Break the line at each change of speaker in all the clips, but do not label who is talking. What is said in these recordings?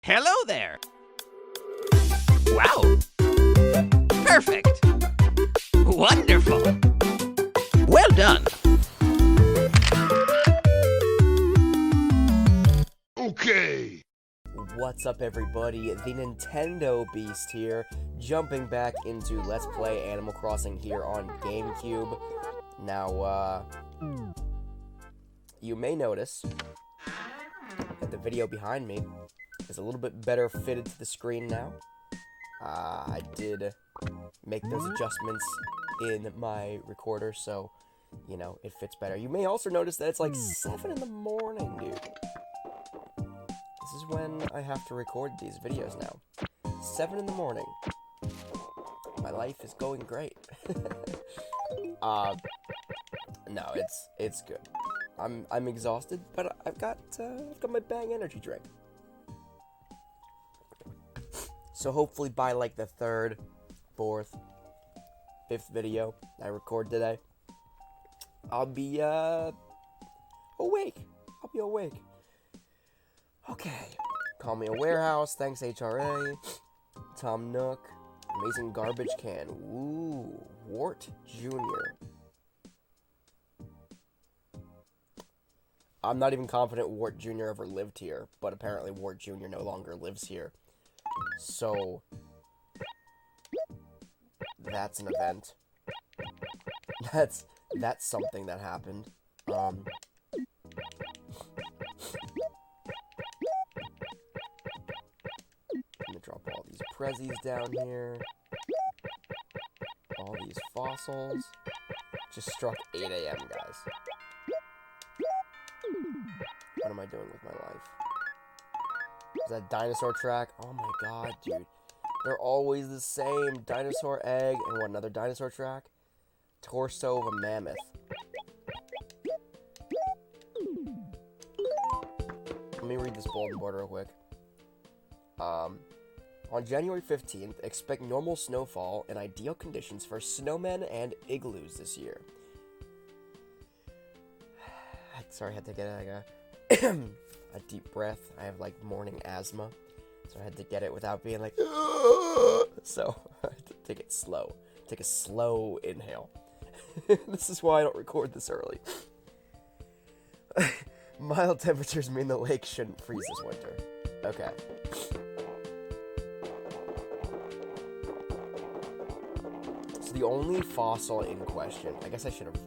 Hello there! Wow! Perfect! Wonderful! Well done!
Okay!
What's up, everybody? The Nintendo Beast here, jumping back into Let's Play Animal Crossing here on GameCube. Now, you may notice that the video behind me is a little bit better fitted to the screen now. I did make those adjustments in my recorder, so, you know, it fits better. You may also notice that it's like 7 in the morning, dude. This is when I have to record these videos now. 7 in the morning. My life is going great. No, it's good. I'm exhausted, but I've got my Bang energy drink. So hopefully by like the 3rd, 4th, 5th video I record today, I'll be awake. I'll be awake. Okay. Call me a warehouse. Thanks, HRA. Tom Nook. Amazing garbage can. Ooh. Wart Jr. I'm not even confident Wart Jr. ever lived here, but apparently Wart Jr. no longer lives here. So, that's an event. That's something that happened. I'm gonna drop all these prezzies down here. All these fossils. Just struck 8 a.m., guys. What am I doing with my life? Is that dinosaur track? Oh my god, dude. They're always the same. Dinosaur egg and what, another dinosaur track? Torso of a mammoth. Let me read this bulletin board real quick. On January 15th, expect normal snowfall and ideal conditions for snowmen and igloos this year. Sorry, I had to get a deep breath. I have, like, morning asthma, so I had to get it without being like, so I had to take it slow. Take a slow inhale. This is why I don't record this early. Mild temperatures mean the lake shouldn't freeze this winter. Okay. So the only fossil in question, I guess I should have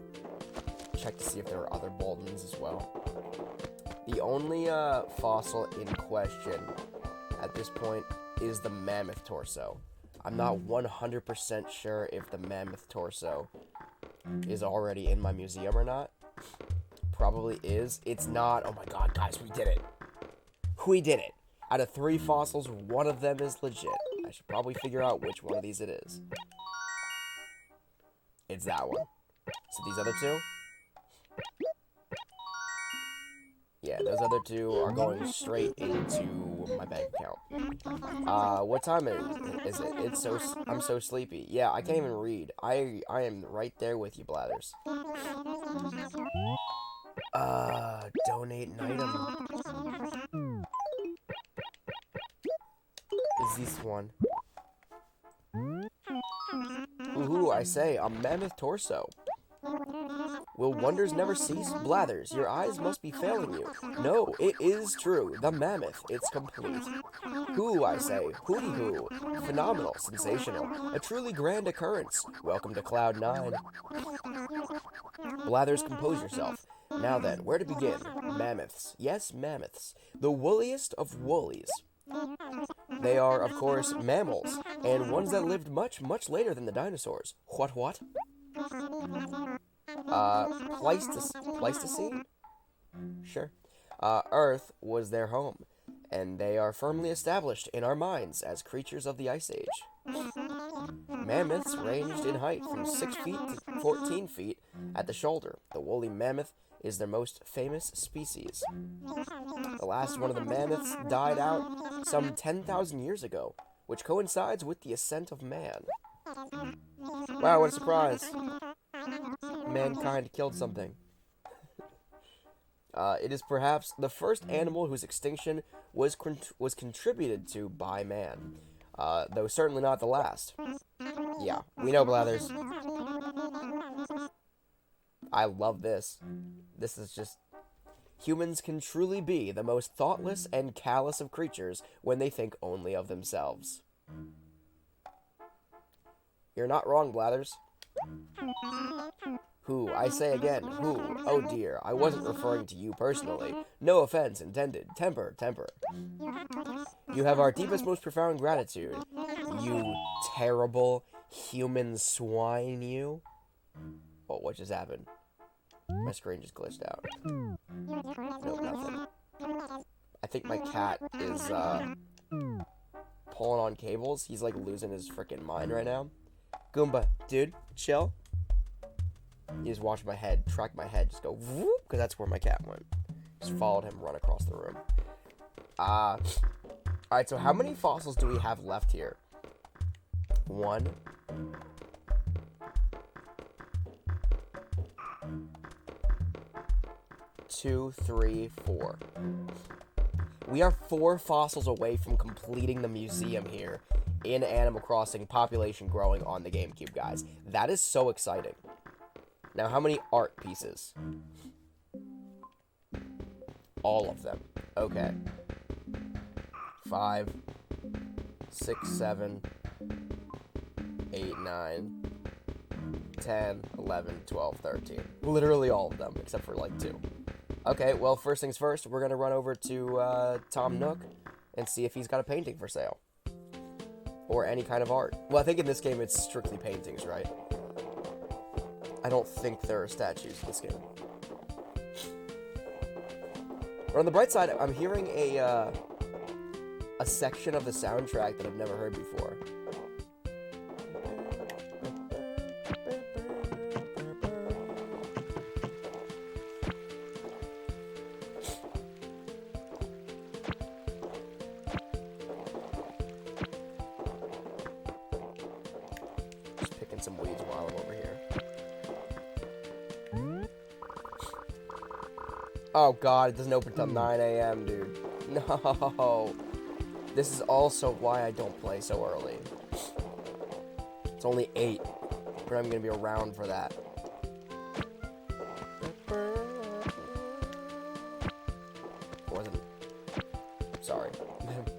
checked to see if there were other bulletins as well. The only fossil in question at this point is the mammoth torso. I'm not 100% sure if the mammoth torso is already in my museum or not. Probably is. It's not. Oh my god, guys, we did it. We did it. Out of 3 fossils, one of them is legit. I should probably figure out which one of these it is. It's that one. So these other 2? Yeah, those other 2 are going straight into my bank account. What time is it? I'm so sleepy. Yeah, I can't even read. I am right there with you, Blathers. Donate an item. Is this one? Ooh, I say, a mammoth torso. Will wonders never cease? Blathers, your eyes must be failing you. No, it is true. The mammoth, it's complete. Who, I say, hooty-hoo. Phenomenal, sensational. A truly grand occurrence. Welcome to Cloud 9. Blathers, compose yourself. Now then, where to begin? Mammoths. Yes, mammoths. The woolliest of woolies. They are, of course, mammals, and ones that lived much, much later than the dinosaurs. What? Pleistocene? Sure. Earth was their home, and they are firmly established in our minds as creatures of the Ice Age. Mammoths ranged in height from 6 feet to 14 feet at the shoulder. The woolly mammoth is their most famous species. The last one of the mammoths died out some 10,000 years ago, which coincides with the ascent of man. Wow, what a surprise. Mankind killed something. It is perhaps the first animal whose extinction was contributed to by man, though certainly not the last. Yeah, we know, Blathers. I love this. This is just... Humans can truly be the most thoughtless and callous of creatures when they think only of themselves. You're not wrong, Blathers. Who? I say again, who? Oh dear, I wasn't referring to you personally. No offense intended. Temper, temper. You have our deepest, most profound gratitude. You terrible human swine, you. Oh, what just happened? My screen just glitched out. Nope, nothing. I think my cat is, pulling on cables. He's, like, losing his freaking mind right now. Goomba, dude, chill. You just watch my head, track my head, just go whoop, because that's where my cat went. Just followed him, run across the room. Alright, so how many fossils do we have left here? 1. 2, 3, 4. We are 4 fossils away from completing the museum here in Animal Crossing Population Growing on the GameCube, guys. That is so exciting. Now, how many art pieces? All of them. Okay. 5, 6, 7, 8, 9, 10, 11, 12, 13. Literally all of them, except for, like, 2. Okay, well, first things first, we're gonna run over to, Tom Nook and see if he's got a painting for sale. Or any kind of art. Well, I think in this game it's strictly paintings, right? I don't think there are statues in this game. But on the bright side, I'm hearing a section of the soundtrack that I've never heard before. Just picking some weeds while I'm over here. Oh god, it doesn't open till 9 a.m., dude. No. This is also why I don't play so early. It's only 8, but I'm gonna be around for that. Wasn't... Sorry.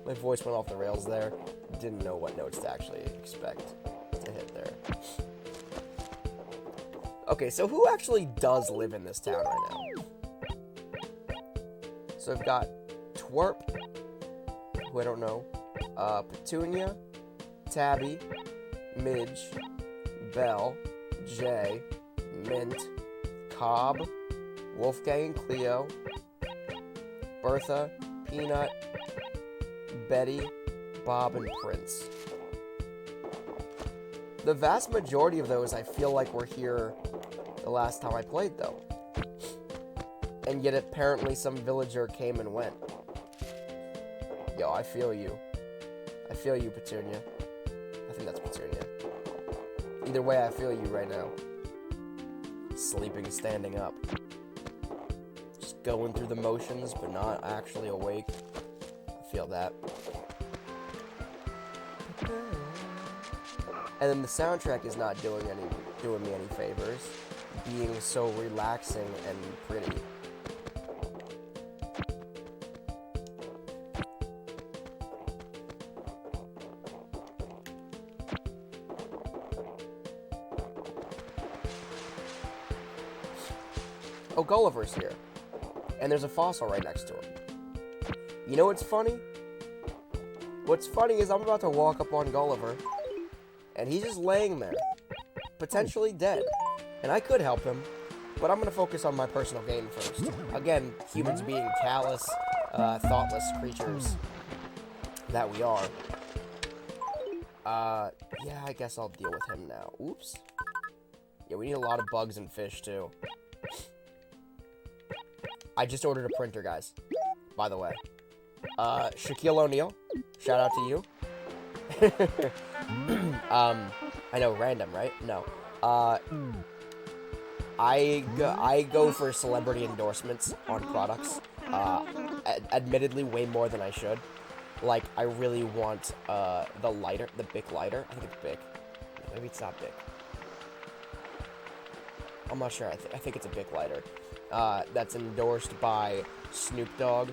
My voice went off the rails there. Didn't know what notes to actually expect to hit there. Okay, so who actually does live in this town right now? So I've got Twerp, who I don't know, Petunia, Tabby, Midge, Belle, Jay, Mint, Cobb, Wolfgang and Cleo, Bertha, Peanut, Betty, Bob, and Prince. The vast majority of those I feel like were here the last time I played, though. And yet apparently some villager came and went. Yo, I feel you. I feel you, Petunia. I think that's Petunia. Either way, I feel you right now. Sleeping, standing up. Just going through the motions, but not actually awake. I feel that. And then the soundtrack is not doing me any favors, being so relaxing and pretty. Oh, Gulliver's here. And there's a fossil right next to him. You know what's funny? What's funny is I'm about to walk up on Gulliver, and he's just laying there, potentially dead. And I could help him, but I'm going to focus on my personal gain first. Again, humans being callous, thoughtless creatures that we are. Yeah, I guess I'll deal with him now. Oops. Yeah, we need a lot of bugs and fish, too. I just ordered a printer, guys, by the way. Shaquille O'Neal, shout out to you. I know, random, right? No. I go for celebrity endorsements on products. Admittedly, way more than I should. Like, I really want the lighter, the Bic lighter. I think it's Bic. Maybe it's not Bic. I'm not sure. I think it's a Bic lighter. That's endorsed by Snoop Dogg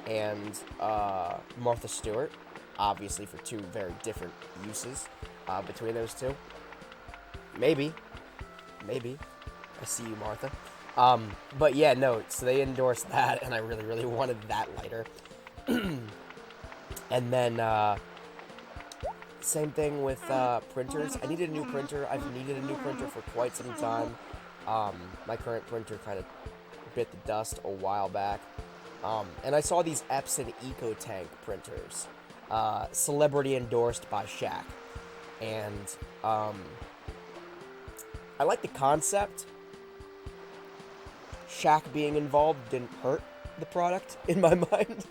and Martha Stewart. Obviously, for two very different uses between those two. Maybe. I see you, Martha. But yeah, no, so they endorsed that, and I really, really wanted that lighter. And then, same thing with printers. I needed a new printer. I've needed a new printer for quite some time. My current printer kind of bit the dust a while back. And I saw these Epson EcoTank printers. Celebrity endorsed by Shaq. And, I like the concept. Shaq being involved didn't hurt the product, in my mind.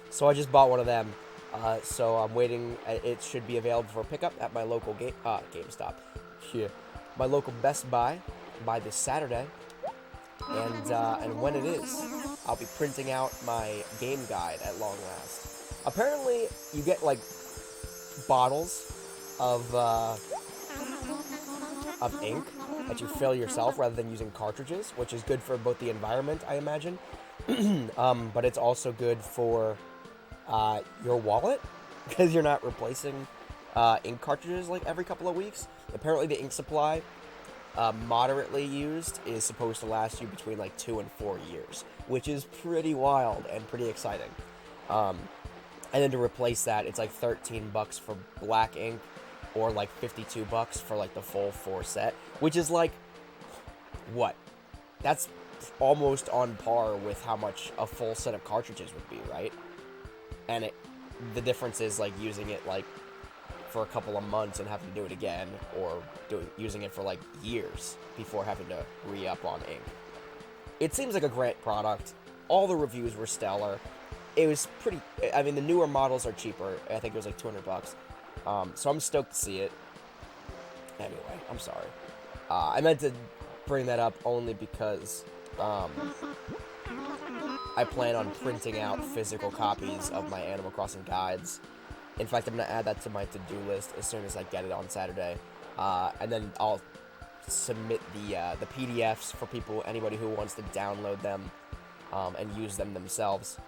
So I just bought one of them. So I'm waiting. It should be available for pickup at my local GameStop. Yeah. My local Best Buy by this Saturday. And when it is, I'll be printing out my game guide at long last. Apparently, you get, like, bottles of ink that you fill yourself rather than using cartridges, which is good for both the environment, I imagine. But it's also good for your wallet, because you're not replacing ink cartridges like every couple of weeks. Apparently the ink supply, moderately used, is supposed to last you between like 2 and 4 years, which is pretty wild and pretty exciting. And then to replace that, it's like $13 for black ink, or like $52 for like the full 4 set, which is like, what? That's almost on par with how much a full set of cartridges would be, right? And the difference is like using it like for a couple of months and having to do it again, or using it for like years before having to re-up on ink. It seems like a great product. All the reviews were stellar. It was pretty. I mean, the newer models are cheaper. I think it was like $200. So I'm stoked to see it. Anyway, I'm sorry. I meant to bring that up only because I plan on printing out physical copies of my Animal Crossing guides. In fact, I'm going to add that to my to-do list as soon as I get it on Saturday. And then I'll submit the PDFs for anybody who wants to download them and use them themselves.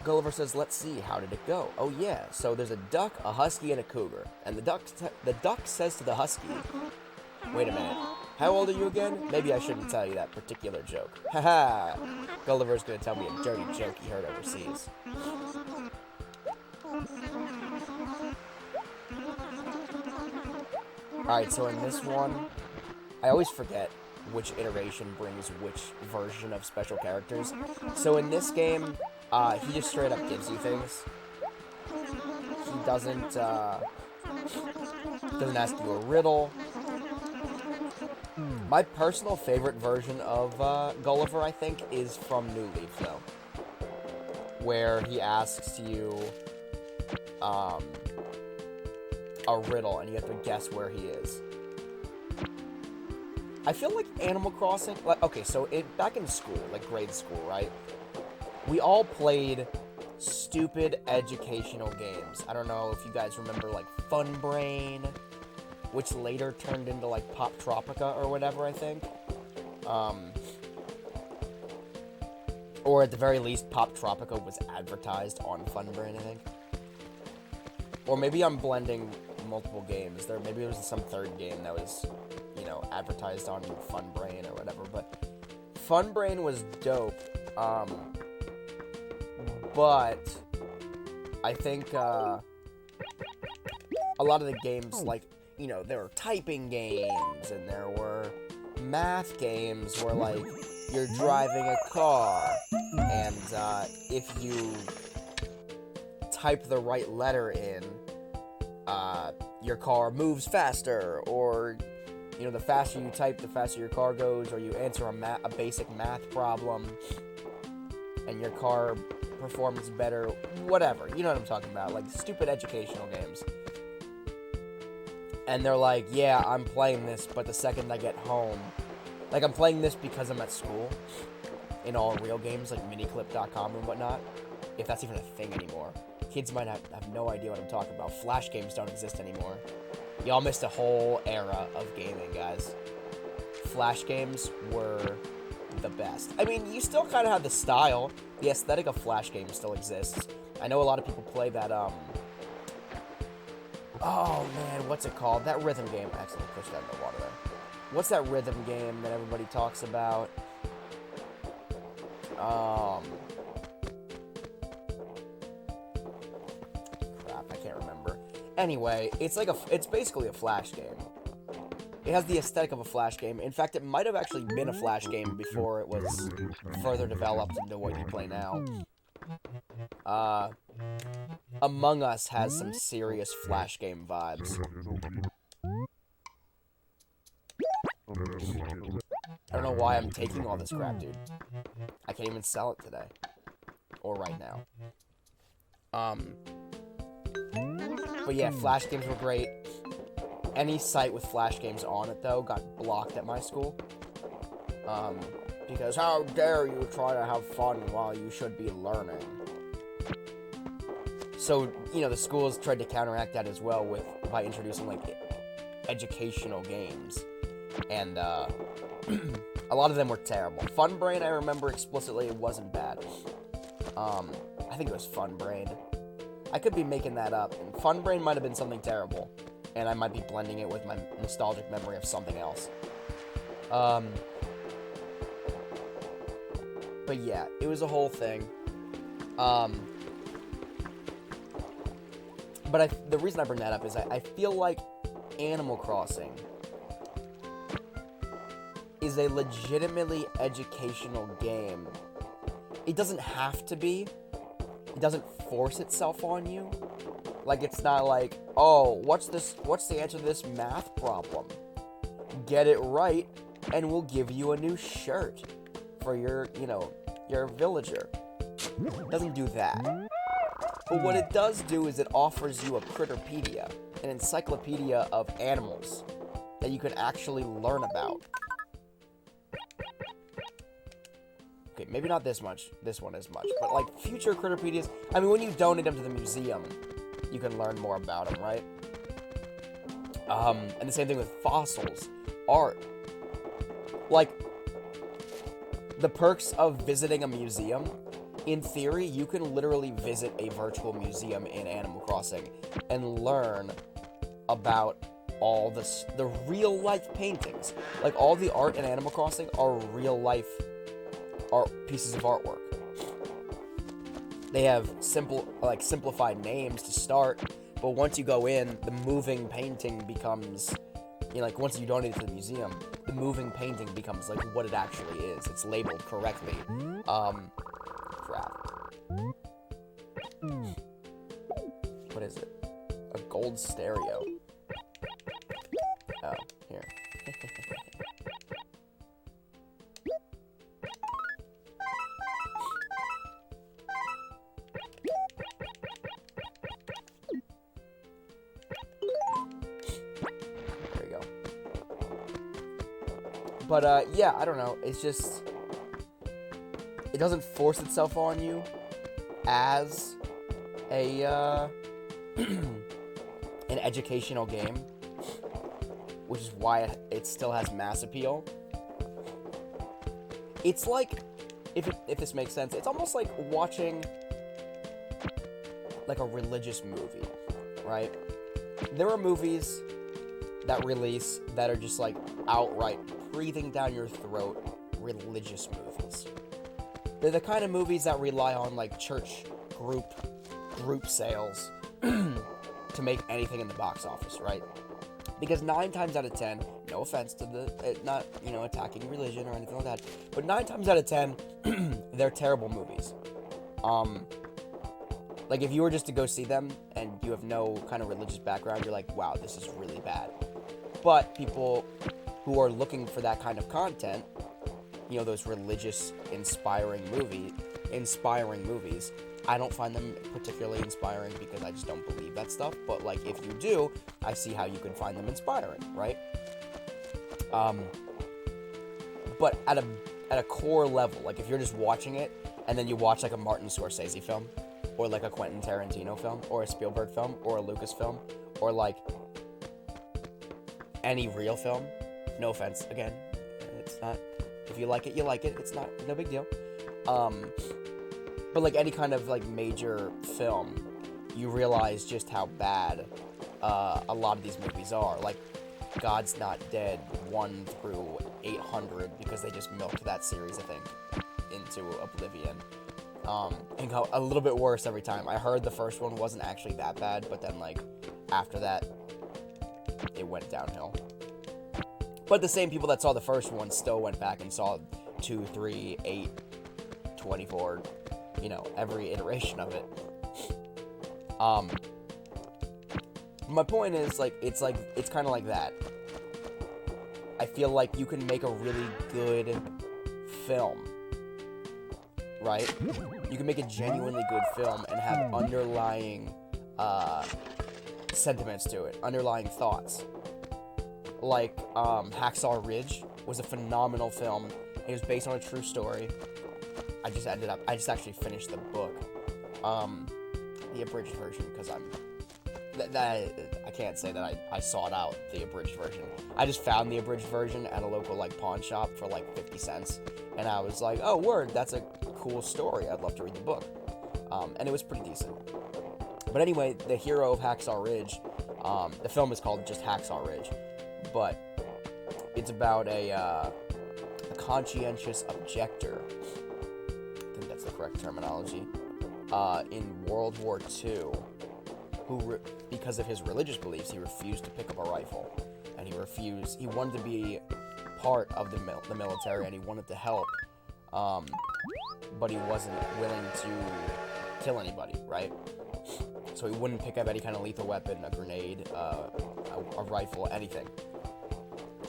Gulliver says, let's see, how did it go? Oh yeah, so there's a duck, a husky, and a cougar. And the duck says to the husky, wait a minute, how old are you again? Maybe I shouldn't tell you that particular joke. Haha, Gulliver's gonna tell me a dirty joke he heard overseas. Alright, so in this one, I always forget which iteration brings which version of special characters. So in this game, he just straight up gives you things. He doesn't ask you a riddle. My personal favorite version of Gulliver, I think, is from New Leaf, though. Where he asks you a riddle, and you have to guess where he is. I feel like Animal Crossing... okay, so back in school, like grade school, right? We all played stupid educational games. I don't know if you guys remember, like, Fun Brain, which later turned into, like, Pop Tropica or whatever, I think. Or at the very least, Pop Tropica was advertised on Fun Brain, I think. Or maybe I'm blending multiple games. Maybe it was some third game that was, advertised on Fun Brain or whatever. But Fun Brain was dope. But I think a lot of the games, like, there were typing games, and there were math games where, like, you're driving a car, and if you type the right letter in, your car moves faster, or, the faster you type, the faster your car goes, or you answer a basic math problem, and your car performs better, whatever. You know what I'm talking about, like, stupid educational games. And they're like, yeah, I'm playing this, but the second I get home, Like, I'm playing this because I'm at school. In all real games, like miniclip.com and whatnot. If that's even a thing anymore. Kids might have no idea what I'm talking about. Flash games don't exist anymore. Y'all missed a whole era of gaming, guys. Flash games were the best. I mean, you still kind of have the style. The aesthetic of Flash games still exists. I know a lot of people play that, oh, man, what's it called? That rhythm game. I accidentally pushed that in the water there. What's that rhythm game that everybody talks about? Crap, I can't remember. Anyway, it's basically a Flash game. It has the aesthetic of a Flash game. In fact, it might have actually been a Flash game before it was further developed into what you play now. Among Us has some serious Flash game vibes. I don't know why I'm taking all this crap, dude. I can't even sell it today. Or right now. But yeah, Flash games were great. Any site with Flash games on it, though, got blocked at my school. Because how dare you try to have fun while you should be learning. So, you know, the schools tried to counteract that as well by introducing, like, educational games. And, a lot of them were terrible. Fun Brain, I remember explicitly, it wasn't bad. I think it was Fun Brain. I could be making that up. And Fun Brain might have been something terrible. And I might be blending it with my nostalgic memory of something else. But yeah, it was a whole thing. But the reason I bring that up is I feel like Animal Crossing is a legitimately educational game. It doesn't have to be. It doesn't force itself on you. Like, it's not like, oh, what's the answer to this math problem? Get it right, and we'll give you a new shirt for your villager. It doesn't do that. But what it does do is it offers you a Critterpedia, an encyclopedia of animals that you can actually learn about. Okay, maybe not this one as much, but like future Critterpedias, I mean, when you donate them to the museum, you can learn more about them, right? And the same thing with fossils, art. Like, the perks of visiting a museum, in theory, you can literally visit a virtual museum in Animal Crossing and learn about all the real-life paintings. Like, all the art in Animal Crossing are real-life art pieces of artwork. They have simplified names to start, but once you go in, the moving painting becomes, once you donate it to the museum, the moving painting becomes like what it actually is. It's labeled correctly. Crap. What is it? A gold stereo. Oh, here. But, yeah, I don't know. It's just, it doesn't force itself on you as a, an educational game, which is why it still has mass appeal. It's like, if this makes sense, it's almost like watching, like, a religious movie, right? There are movies that release that are just, like, outright breathing down your throat religious movies. They're the kind of movies that rely on, like, church group sales to make anything in the box office, right? Because 9 times out of 10, no offense to not, attacking religion or anything like that, but 9 times out of 10, they're terrible movies. Like, if you were just to go see them and you have no kind of religious background, you're like, wow, this is really bad. But people who are looking for that kind of content, those religious inspiring movies, I don't find them particularly inspiring because I just don't believe that stuff. But, like, if you do, I see how you can find them inspiring, right? but at a core level, like if you're just watching it, and then you watch like a Martin Scorsese film, or like a Quentin Tarantino film, or a Spielberg film, or a Lucas film, or like any real film. No offense, again, it's not. If you like it, you like it. It's not no big deal. But like any kind of like major film, you realize just how bad a lot of these movies are. Like God's Not Dead 1 through 800, because they just milked that series, I think, into oblivion. And got a little bit worse every time. I heard the first one wasn't actually that bad, but then like after that, it went downhill. But the same people that saw the first one still went back and saw 2, 3, 8, 24, every iteration of it. My point is, it's kind of like that. I feel like you can make a really good film, right? You can make a genuinely good film and have underlying sentiments to it, underlying thoughts. Like, Hacksaw Ridge was a phenomenal film. It was based on a true story. I just actually finished the book. The abridged version, because I can't say that I sought out the abridged version. I just found the abridged version at a local, pawn shop for, 50 cents. And I was like, oh, word, that's a cool story. I'd love to read the book. And it was pretty decent. But anyway, the hero of Hacksaw Ridge, the film is called just Hacksaw Ridge. But it's about a conscientious objector, I think that's the correct terminology, in World War II, who, because of his religious beliefs, he refused to pick up a rifle, and he wanted to be part of the military, and he wanted to help, but he wasn't willing to kill anybody, right? So he wouldn't pick up any kind of lethal weapon, a grenade, a rifle, anything.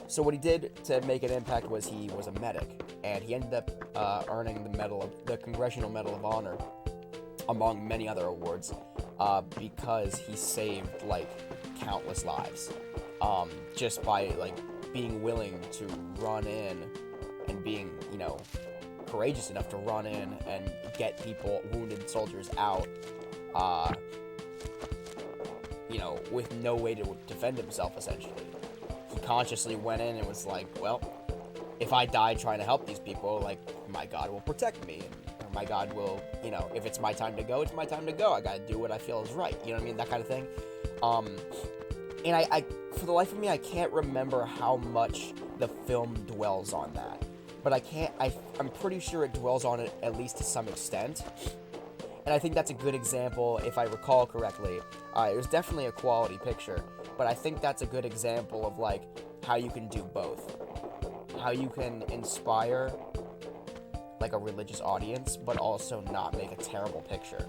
So what he did to make an impact was he was a medic, and he ended up earning the Congressional Medal of Honor, among many other awards, because he saved countless lives, just by being willing to run in and being courageous enough to run in and get wounded soldiers out, with no way to defend himself, essentially. He consciously went in and was like, well, if I die trying to help these people, my God will protect me, or my God will, if it's my time to go, it's my time to go. I gotta do what I feel is right, you know what I mean? That kind of thing. And I for the life of me, I can't remember how much the film dwells on that. But I'm pretty sure it dwells on it at least to some extent. And I think that's a good example, if I recall correctly. It was definitely a quality picture, but I think that's a good example of, how you can do both. How you can inspire, a religious audience, but also not make a terrible picture.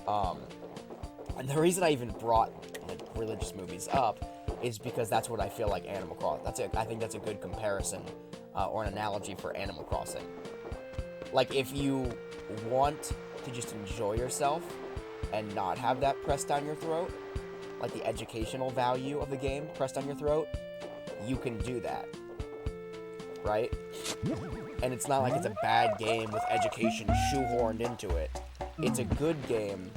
And the reason I even brought, religious movies up is because that's what I feel like Animal Crossing. I think that's a good comparison, or an analogy for Animal Crossing. If you want to just enjoy yourself and not have that pressed down your throat, the educational value of the game pressed down your throat, you can do that, right? And it's not like it's a bad game with education shoehorned into it. It's a good game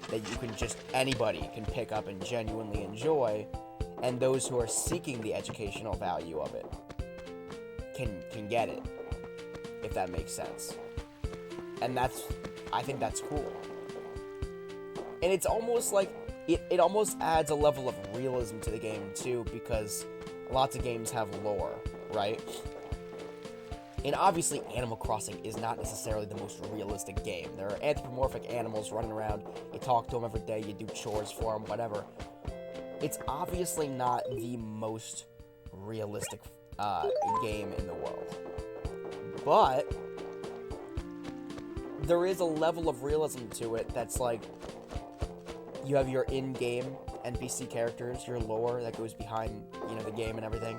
that anybody can pick up and genuinely enjoy, and those who are seeking the educational value of it can get it, if that makes sense. And I think that's cool. And it's almost it almost adds a level of realism to the game too, because lots of games have lore, right? And obviously Animal Crossing is not necessarily the most realistic game. There are anthropomorphic animals running around, you talk to them every day, you do chores for them, whatever. It's obviously not the most realistic game in the world. But there is a level of realism to it that's you have your in-game NPC characters, your lore that goes behind, the game and everything.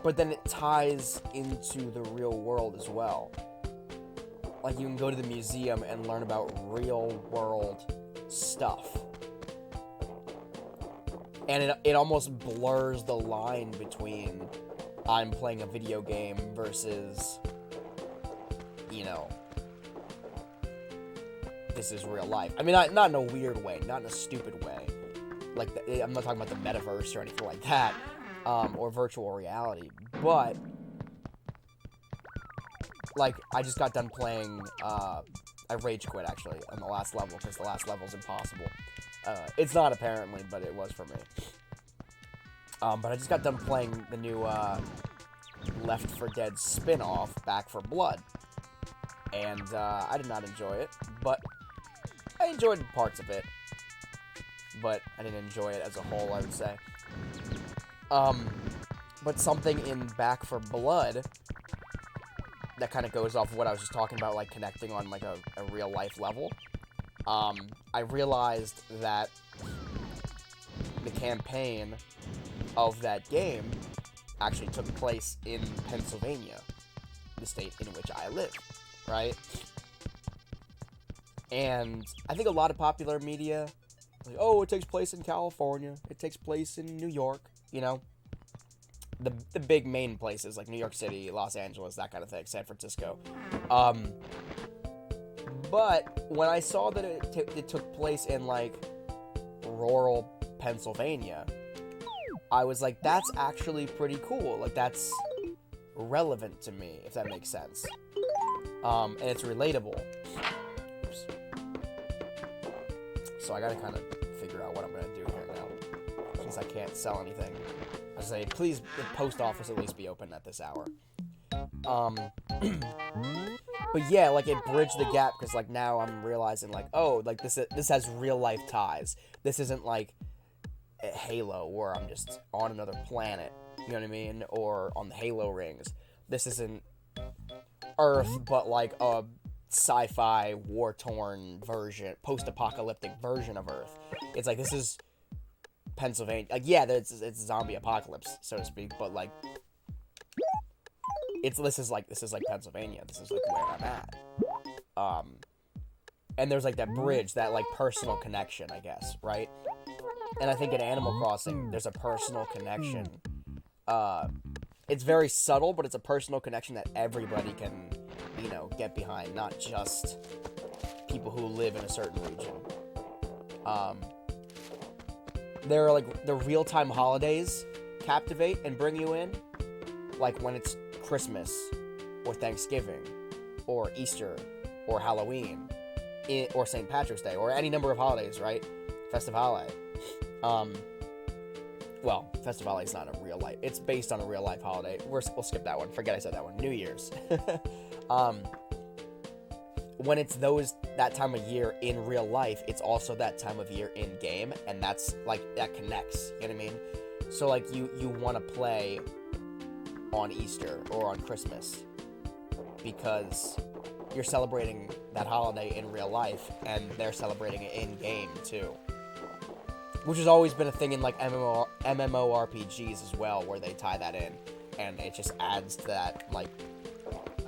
But then it ties into the real world as well. You can go to the museum and learn about real world stuff. And it almost blurs the line between I'm playing a video game versus, you know, this is real life. I mean, not in a weird way, not in a stupid way. Like, I'm not talking about the metaverse or anything like that, or virtual reality. But, like, I just got done playing, I rage quit, actually, on the last level, because the last level's impossible. It's not, apparently, but it was for me. But I just got done playing the new, Left 4 Dead spin-off, Back 4 Blood. And, I did not enjoy it, but I enjoyed parts of it. But I didn't enjoy it as a whole, I would say. But something in Back 4 Blood that kind of goes off of what I was just talking about, like, connecting on, like, a real-life level. I realized that the campaign of that game actually took place in Pennsylvania, the state in which I live, right? And I think a lot of popular media, like, oh, it takes place in California, it takes place in New York, you know? The big main places, like New York City, Los Angeles, that kind of thing, San Francisco. But when I saw that it took place in, like, rural Pennsylvania, I was like, that's actually pretty cool. Like, that's relevant to me, if that makes sense. And it's relatable. Oops. So I gotta kind of figure out what I'm gonna do here now, since I can't sell anything. I say, please, the post office at least be open at this hour. But yeah, like, it bridged the gap, because, like, now I'm realizing, like, oh, like, this has real-life ties. This isn't, like, Halo, where I'm just on another planet, you know what I mean? Or on the Halo rings. This isn't Earth, but, like, a sci-fi, war-torn version, post-apocalyptic version of Earth. It's like, this is Pennsylvania. Like, yeah, it's zombie apocalypse, so to speak, but, like, this is like Pennsylvania. This is, like, where I'm at. And there's, like, that bridge, that, like, personal connection, I guess, right? And I think in Animal Crossing, there's a personal connection. It's very subtle, but it's a personal connection that everybody can, you know, get behind, not just people who live in a certain region. There are, like, the real-time holidays captivate and bring you in, like when it's Christmas, or Thanksgiving, or Easter, or Halloween, or St. Patrick's Day, or any number of holidays, right? Festive holiday. Well, Festive holiday is not a real life. It's based on a real life holiday. We'll skip that one. Forget I said that one. New Year's. When it's that time of year in real life, it's also that time of year in game, and that's, like, that connects, you know what I mean? So, like, you want to play on Easter or on Christmas because you're celebrating that holiday in real life, and they're celebrating it in game too, which has always been a thing in, like, MMORPGs as well, where they tie that in, and it just adds to that, like,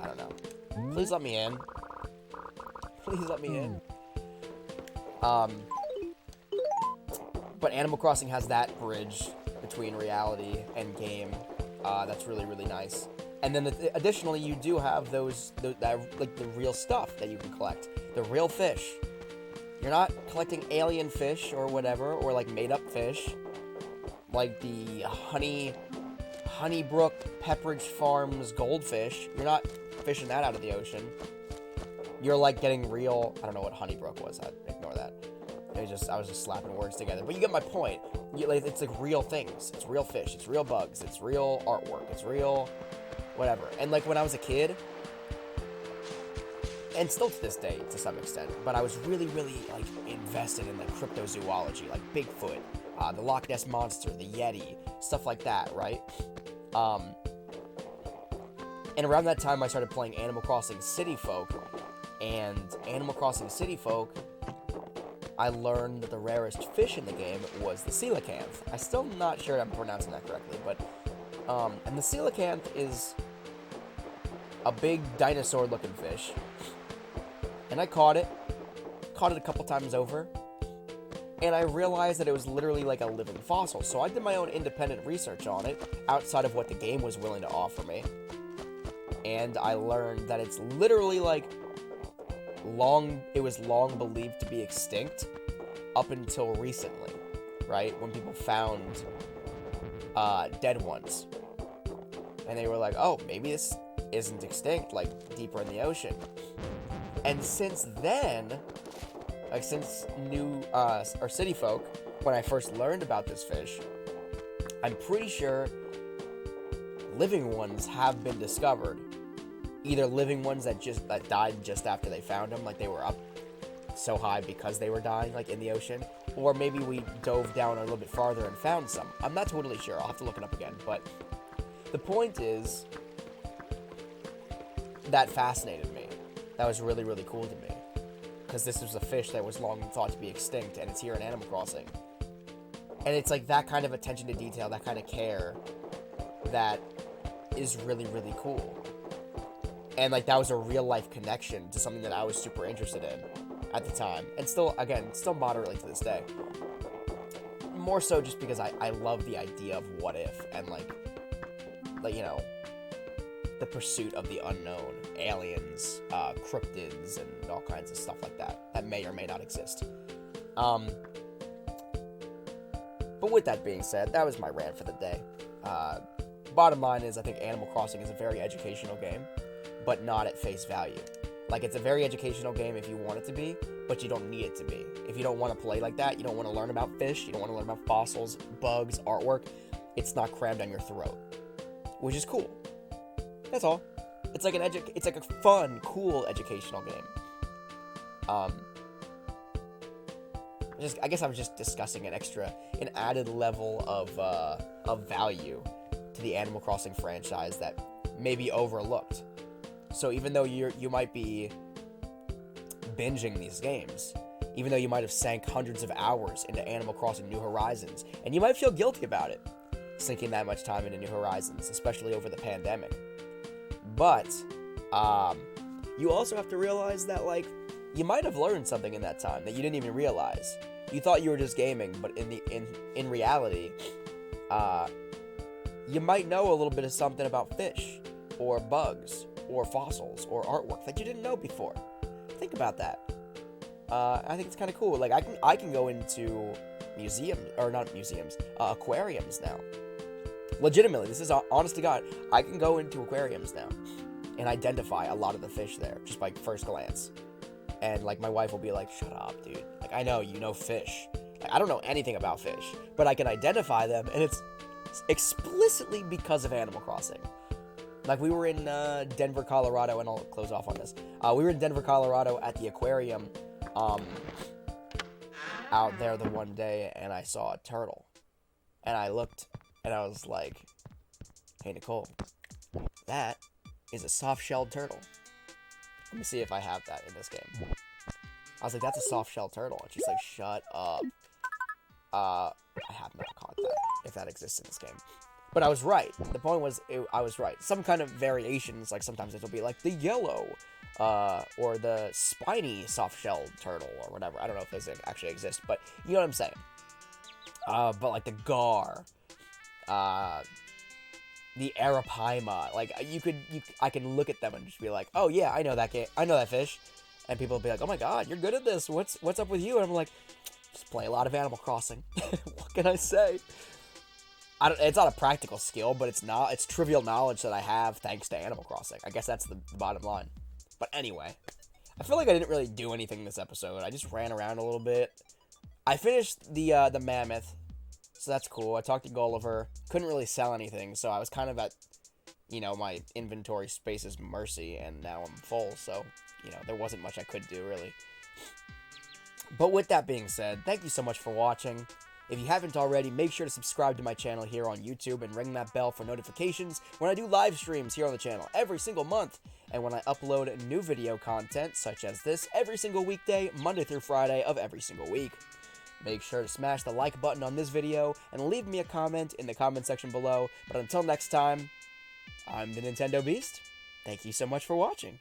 I don't know. Please let me in. Please let me in. But Animal Crossing has that bridge between reality and game. That's really, really nice. And then, additionally, you do have like, the real stuff that you can collect. The real fish. You're not collecting alien fish or whatever, or, like, made-up fish. Like the Honeybrook Pepperidge Farms goldfish. You're not fishing that out of the ocean. You're, like, getting real... I don't know what Honeybrook was. I'd ignore that. I was just slapping words together. But you get my point. It's, like, real things. It's real fish. It's real bugs. It's real artwork. It's real... whatever. And, like, when I was a kid... and still to this day, to some extent, but I was really, really, like, invested in, like, cryptozoology, like Bigfoot, the Loch Ness Monster, the Yeti, stuff like that, right? And around that time, I started playing Animal Crossing City Folk, and Animal Crossing City Folk, I learned that the rarest fish in the game was the coelacanth. I'm still not sure I'm pronouncing that correctly, but, and the coelacanth is a big dinosaur-looking fish. And I caught it a couple times over, and I realized that it was literally like a living fossil. So I did my own independent research on it, outside of what the game was willing to offer me. And I learned that it's literally like it was long believed to be extinct up until recently, right? When people found dead ones. And they were like, oh, maybe this isn't extinct, like deeper in the ocean. And since then, like since City Folk, when I first learned about this fish, I'm pretty sure living ones have been discovered. Either living ones that died just after they found them, like they were up so high because they were dying, like in the ocean, or maybe we dove down a little bit farther and found some. I'm not totally sure. I'll have to look it up again. But the point is, that fascinated me. That was really, really cool to me, because this was a fish that was long thought to be extinct, and it's here in Animal Crossing. And it's like that kind of attention to detail, that kind of care, that is really, really cool. And like that was a real life connection to something that I was super interested in at the time, and still moderately to this day. More so just because I love the idea of what if, and like you know, the pursuit of the unknown, aliens, cryptids, and all kinds of stuff like that may or may not exist. But with that being said, that was my rant for the day. Bottom line is, I think Animal Crossing is a very educational game, but not at face value. Like, it's a very educational game if you want it to be, but you don't need it to be. If you don't want to play like that, you don't want to learn about fish, you don't want to learn about fossils, bugs, artwork, it's not crammed down your throat. Which is cool. That's all. It's like it's like a fun, cool educational game. I guess I was just discussing an added level of value to the Animal Crossing franchise that may be overlooked. So even though you might be binging these games, even though you might have sank hundreds of hours into Animal Crossing New Horizons, and you might feel guilty about it, sinking that much time into New Horizons, especially over the pandemic. But you also have to realize that, like, you might have learned something in that time that you didn't even realize. You thought you were just gaming, but in reality, you might know a little bit of something about fish, or bugs, or fossils, or artwork that you didn't know before. Think about that. I think it's kind of cool. Like, I can go into aquariums now. Legitimately, this is honest to God. I can go into aquariums now and identify a lot of the fish there just by first glance. And like, my wife will be like, "Shut up, dude. Like, I know you know fish. Like, I don't know anything about fish, but I can identify them, and it's explicitly because of Animal Crossing." Like, we were in Denver, Colorado, and I'll close off on this. We were in Denver, Colorado at the aquarium out there the one day, and I saw a turtle. And I looked, and I was like, "Hey, Nicole, that is a soft-shelled turtle." Let me see if I have that in this game. I was like, "That's a soft-shelled turtle." And she's like, "Shut up." I have not caught that, if that exists in this game. But I was right. The point was, I was right. Some kind of variations, like sometimes it'll be like the yellow, or the spiny soft-shelled turtle, or whatever. I don't know if those actually exist, but you know what I'm saying. But like the gar, the arapaima, like I can look at them and just be like, "Oh yeah, I know that game. I know that fish," and people will be like, "Oh my God, you're good at this. What's up with you?" And I'm like, "Just play a lot of Animal Crossing." What can I say? It's not a practical skill, but it's trivial knowledge that I have thanks to Animal Crossing. I guess that's the bottom line. But anyway, I feel like I didn't really do anything this episode. I just ran around a little bit. I finished the Mammoth, so that's cool. I talked to Gulliver. Couldn't really sell anything, so I was kind of at, my inventory space's mercy, and now I'm full, so, there wasn't much I could do, really. But with that being said, thank you so much for watching. If you haven't already, make sure to subscribe to my channel here on YouTube and ring that bell for notifications when I do live streams here on the channel every single month, and when I upload new video content such as this every single weekday, Monday through Friday of every single week. Make sure to smash the like button on this video and leave me a comment in the comment section below. But until next time, I'm the Nintendo Beast. Thank you so much for watching.